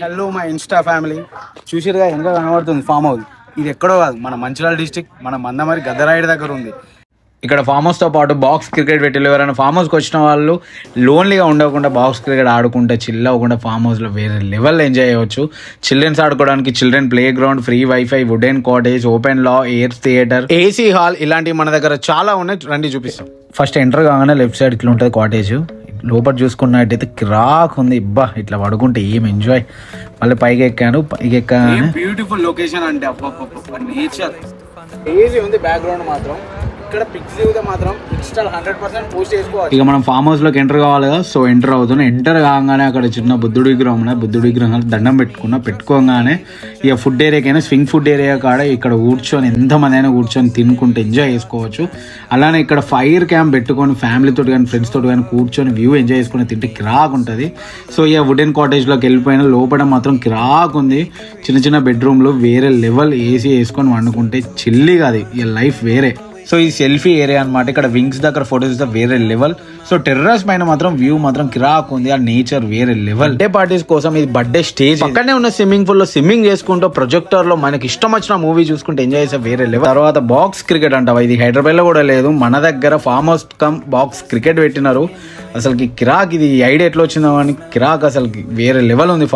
Hello my Insta family, చూసిరుగా ఇంకా కనబడుతుంది farm house. ఇది ఎక్కడో కాదు, మన మంచిర్యాల డిస్టిక్, మన మందమరి గద్దరాయుడు దగ్గర ఉంది. ఇక్కడ ఫామ్ హౌస్తో పాటు బాక్స్ క్రికెట్ పెట్టి ఎవరైనా ఫామ్ హౌస్కి వచ్చిన వాళ్ళు లోన్లీగా ఉండకుండా బాక్స్ క్రికెట్ ఆడుకుంటే చిల్ అవ్వకుండా ఫామ్ హౌస్లో వేరే లెవెల్ ఎంజాయ్ చేయవచ్చు. చిల్డ్రన్స్ ఆడుకోవడానికి children play ground, free wifi, wooden cottage, open లా, ఎయిర్ థియేటర్, ఏసీ హాల్ ఇలాంటివి మన దగ్గర చాలా ఉన్నాయి. రండి చూపిస్తాం. ఫస్ట్ ఎంటర్ కాగానే లెఫ్ట్ సైడ్ ఇట్లా ఉంటుంది కాటేజ్. లోపల చూసుకున్నట్టయితే కిరాక్ ఉంది. ఇబ్బా ఇట్లా పడుకుంటే ఏం ఎంజాయ్. మళ్ళీ పైకి ఎక్కాను. పైకి ఎక్కాను, బ్యూటిఫుల్ లొకేషన్ అంటే అబ్బా నేచర్ ఏజీ ఉంది. బ్యాక్గ్రౌండ్ మాత్రం ఇక్కడ పిక్స్ దిగితే మాత్రం ఇన్స్టాల్ 100% పోస్ట్ చేసుకోవాలి. ఇక మనం ఫామ్ హౌస్ లోకి ఎంటర్ కావాలి కదా, సో ఎంటర్ అవుతున్నాం. ఎంటర్ కాగానే అక్కడ చిన్న బుద్ధుడి విగ్రహం ఉన్నాయి. బుద్ధుడి విగ్రహం దండం పెట్టుకోగానే ఇక ఫుడ్ ఏరియాకైనా స్వింగ్ ఫుడ్ ఏరియా కాడ ఇక్కడ కూర్చొని ఎంతమంది అయినా కూర్చొని తినుకుంటే ఎంజాయ్ చేసుకోవచ్చు. అలానే ఇక్కడ ఫైర్ క్యాంప్ పెట్టుకొని ఫ్యామిలీతో కానీ ఫ్రెండ్స్ తోటి కానీ కూర్చొని వ్యూ ఎంజాయ్ చేసుకుని తింటే కిరాక్ ఉంటుంది. సో ఇక వుడెన్ కాటేజ్లోకి వెళ్ళిపోయిన లోపల మాత్రం కిరాక్ ఉంది. చిన్న చిన్న బెడ్రూమ్లు వేరే లెవెల్, ఏసీ వేసుకొని వండుకుంటే చిల్లిగా అది ఇక లైఫ్ వేరే. సో ఈ సెల్ఫీ ఏరియా అనమాట. ఇక్కడ వింగ్స్ దగ్గర ఫోటోస్ వేరే లెవెల్. సో టెర్రస్ పైన మాత్రం వ్యూ మాత్రం కిరాక్ ఉంది. ఆ నేచర్ వేరే లెవెల్. బర్త్డే పార్టీస్ కోసం ఇది బర్త్డే స్టేజ్. పక్కనే ఉన్న స్విమ్మింగ్ పూల్ లో స్విమ్మింగ్ చేసుకుంటూ ప్రొజెక్టర్ లో మనకి ఇష్టం వచ్చిన మూవీ చూసుకుంటే ఎంజాయ్ చేసే వేరే లెవెల్. తర్వాత బాక్స్ క్రికెట్ అంటావా, ఇది హైదరాబాద్ లో కూడా లేదు, మన దగ్గర farm house come box cricket పెట్టినారు. అసలుకి కిరాక్. ఇది ఐడియా ఎట్లా వచ్చిందో అని కిరాక్, అసలు వేరే లెవెల్ ఉంది.